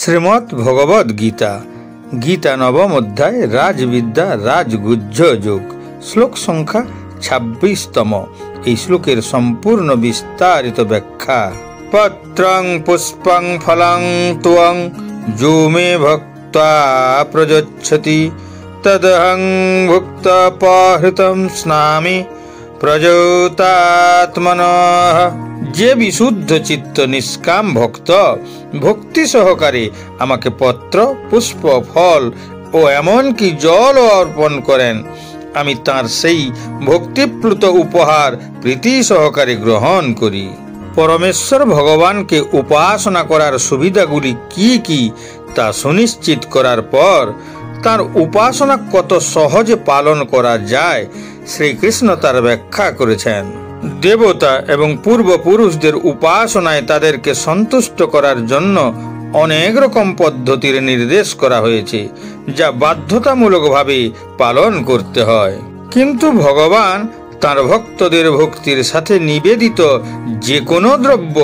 শ্রীমদ্ ভগবদ গীতা, গীতা নবম অধ্যায়, রাজবিদ্যা রাজগুহ্য যোগ, শ্লোক সংখ্যা 26তম। এই শ্লোকের সম্পূর্ণ বিস্তারিত ব্যাখ্যা। পত্রং পুষ্পং ফলং ত্বং যো মে ভক্ত্বা প্রযচ্ছতি তদহং ভুক্তপহৃতং স্নামি প্রযতাত্মনঃ। যে বিশুদ্ধ চিত্ত নিষ্কাম ভক্ত ভক্তি সহকারে আমাকে পত্র, পুষ্প, ফল ও এমনকি জল অর্পণ করেন, আমি তার সেই ভক্তিপ্লুত উপহার প্রীতি সহকারে গ্রহণ করি। পরমেশ্বর ভগবানকে উপাসনা করার সুবিধাগুলি কি কি তা সুনিশ্চিত করার পর তার উপাসনা কত সহজে পালন করা যায় শ্রীকৃষ্ণ তার ব্যাখ্যা করেছেন। দেবতা এবং পূর্বপুরুষদের উপাসনায় তাদেরকে সন্তুষ্ট করার জন্য অনেক রকম পদ্ধতির নির্দেশ করা হয়েছে, যা বাধ্যতামূলকভাবে পালন করতে হয়। কিন্তু ভগবান তাঁর ভক্তদের ভক্তির সাথে নিবেদিত যে কোনো দ্রব্য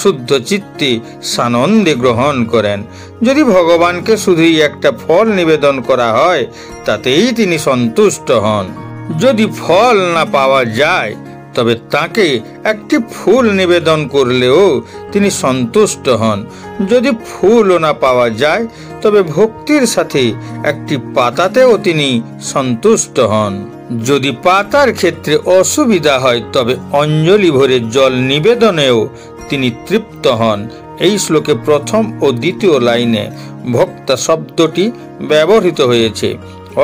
শুদ্ধ চিত্তে সানন্দে গ্রহণ করেন। যদি ভগবানকে শুধুই একটা ফল নিবেদন করা হয়, তাতেই তিনি সন্তুষ্ট হন। যদি ফল না পাওয়া যায়, তবে তাকে একটি ফুল নিবেদন করলেও তিনি সন্তুষ্ট হন। যদি ফুলও না পাওয়া যায়, তবে ভক্তির সাথে একটি পাতাতেও তিনি সন্তুষ্ট হন। যদি পাতার ক্ষেত্রে অসুবিধা হয়, তবে অঞ্জলি ভরে জল নিবেদনেও তিনি তৃপ্ত হন। এই শ্লোকে প্রথম ও দ্বিতীয় লাইনে ভক্তা শব্দটি ব্যবহৃত হয়েছে,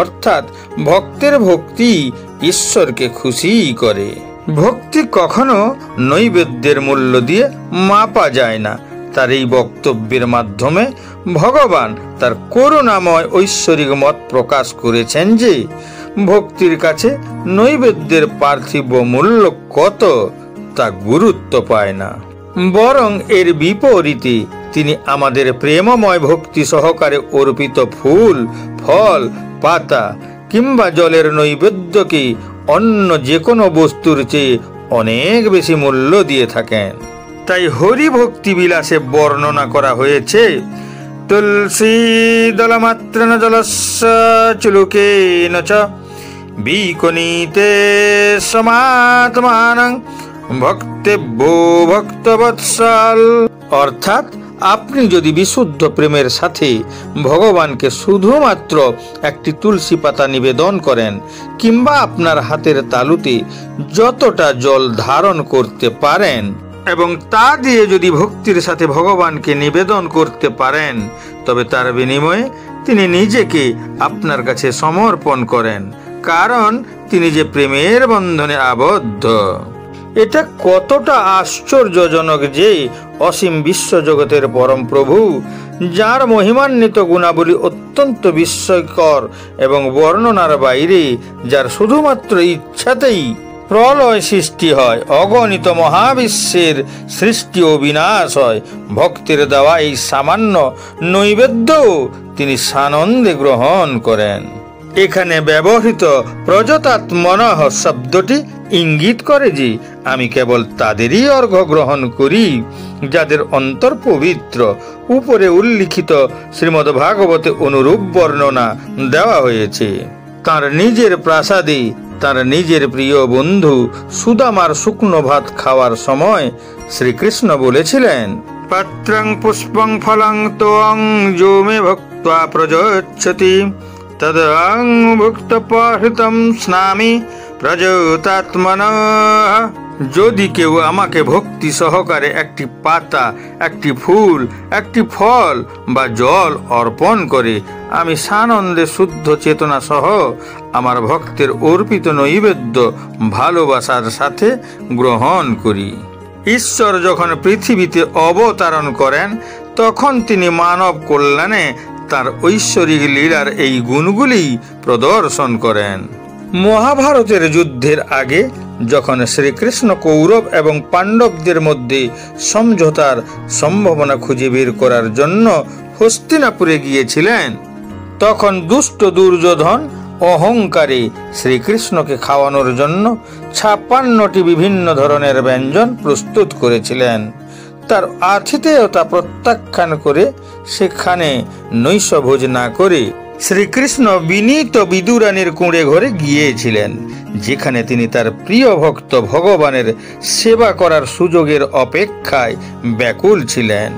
অর্থাৎ ভক্তের ভক্তি ঈশ্বরকে খুশি করে। ভক্তি কখনো নৈবেদ্যের মূল্য দিয়ে মাপা যায় না। তার এই বক্তব্যের মাধ্যমে ভগবান তার করুণাময় ঐশ্বরিক মত প্রকাশ করেছেন যে ভক্তির কাছে নৈবেদ্যের পার্থিব মূল্য কত তা গুরুত্ব পায় না, বরং এর বিপরীতে তিনি আমাদের প্রেমময় ভক্তি সহকারে অর্পিত ফুল, ফল, পাতা কিংবা জলের নৈবেদ্যকে অন্য যে কোনো বস্তুর চেয়ে অনেক বেশি মূল্য দিয়ে থাকেন। তাই হরি ভক্তি বিলাসে বর্ণনা করা হয়েছে, তুলসী দলমাত্রেণ জলস্য চুলুকেন চ বিকনীতে সমাত্মানং ভক্তেভ্যো ভক্তবৎসল। অর্থাৎ আপনি যদি বিশুদ্ধ প্রেমের সাথে ভগবানকে শুধুমাত্র একটি তুলসী পাতা নিবেদন করেন, কিংবা আপনার হাতের তালুতে যতটা জল ধারণ করতে পারেন এবং তা দিয়ে যদি ভক্তির সাথে ভগবানকে নিবেদন করতে পারেন, তবে তার বিনিময়ে তিনি নিজেকে আপনার কাছে সমর্পণ করেন, কারণ তিনি যে প্রেমের বন্ধনে আবদ্ধ। এটা কতটা আশ্চর্যজনক যে অসীম বিশ্বজগতের পরম প্রভু, যার মহিমান্বিত গুণাবলী অত্যন্ত বিস্ময়কর এবং বর্ণনার বাইরে, যার শুধুমাত্র ইচ্ছাতেই প্রলয় সৃষ্টি হয়, অগণিত মহাবিশ্বের সৃষ্টি ও বিনাশ হয়, ভক্তের দেওয়া এই সামান্য নৈবেদ্য তিনি সানন্দে গ্রহণ করেন। এখানে ব্যবহৃত প্রযতাত্মনঃ শব্দটি ইঙ্গিত করে যে আমি কেবল তাদেরই অর্ঘ্য গ্রহণ করি যাদের অন্তর পবিত্র। উপরে উল্লিখিত শ্রীমদ্ ভাগবতে অনুরূপ বর্ণনা দেওয়া হয়েছে। তার নিজের প্রাসাদে তার নিজের প্রিয় বন্ধু সুদামার শুকনো ভাত খাওয়ার সময় শ্রীকৃষ্ণ বলেছিলেন, পত্রং পুষ্পং ফলং ত্বং যো মে ভক্ত্বা প্রযচ্ছতি তদহং ভুক্তপহৃতং স্নামি প্রযতাত্মনঃ। যদি কেউ আমাকে ভক্তি সহকারে একটি পাতা, একটি ফুল, একটি ফল বা জল অর্পণ করে, আমি সানন্দে শুদ্ধ চেতনা সহ আমার ভক্তের অর্পিত নৈবেদ্য ভালোবাসার সাথে গ্রহণ করি। ঈশ্বর যখন পৃথিবীতে অবতরণ করেন, তখন তিনি মানব কল্যাণে তার ঐশ্বরিক লীলার এই গুণগুলি প্রদর্শন করেন। মহাভারতের যুদ্ধের আগে যখন শ্রীকৃষ্ণ কৌরব এবং পাণ্ডবদের মধ্যে সমঝোতার সম্ভাবনা খুঁজে বের করার জন্য হস্তিনাপুরে গিয়েছিলেন, তখন দুষ্ট দুর্যোধন অহংকারে শ্রীকৃষ্ণকে খাওয়ানোর জন্য 56টি বিভিন্ন ধরনের ব্যঞ্জন প্রস্তুত করেছিলেন। তার আতিথেয়তা প্রত্যাখ্যান করে সেখানে নৈশভোজ না করে শ্রীকৃষ্ণ বিনীত বিদুরানীর কুঁড়ে ঘরে গিয়েছিলেন, যেখানে তিনি তার প্রিয় ভক্ত ভগবানের সেবা করার সুযোগের অপেক্ষায় ব্যাকুল ছিলেন।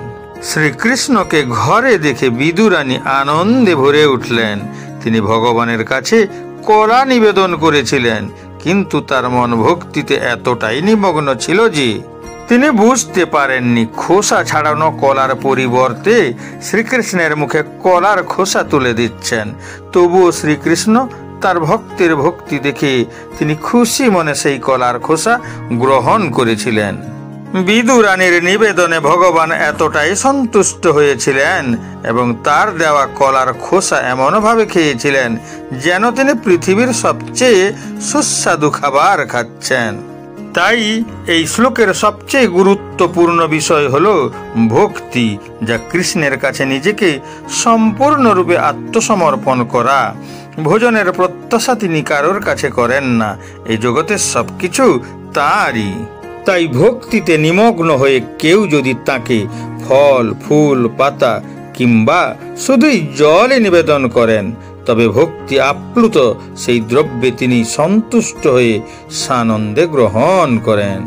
শ্রীকৃষ্ণকে ঘরে দেখে বিদুরানী আনন্দে ভরে উঠলেন। তিনি ভগবানের কাছে কলা নিবেদন করেছিলেন, কিন্তু তার মন ভক্তিতে এতটাই নিমগ্ন ছিল যে তিনি বুঝতে পারেননি খোসা ছাড়ানো কলার পরিবর্তে শ্রীকৃষ্ণের মুখে কলার খোসা তুলে দিচ্ছেন। তবুও শ্রীকৃষ্ণ তার ভক্তের ভক্তি দেখে তিনি খুশি মনে সেই কলার খোসা গ্রহণ করেছিলেন। বিদুরানীর নিবেদনে ভগবান এতটাই সন্তুষ্ট হয়েছিলেন এবং তার দেওয়া কলার খোসা এমনভাবে খেয়েছিলেন যেন তিনি পৃথিবীর সবচেয়ে সুস্বাদু খাবার খাচ্ছেন। তাই এই শ্লোকের সবচেয়ে গুরুত্বপূর্ণ বিষয় হলো ভক্তি, যা কৃষ্ণের কাছে নিজেকে সম্পূর্ণরূপে আত্মসমর্পণ করা। ভোজনের প্রত্যাশা তিনি কারোর কাছে করেন না, এই জগতের সবকিছু তাঁরই। তাই ভক্তিতে নিমগ্ন হয়ে কেউ যদি তাকে ফল, ফুল, পাতা কিংবা শুধুই জলে নিবেদন করেন, তবে ভক্তি আপ্লুত সেই দ্রব্যে তিনি সন্তুষ্ট হয়ে সানন্দে গ্রহণ করেন।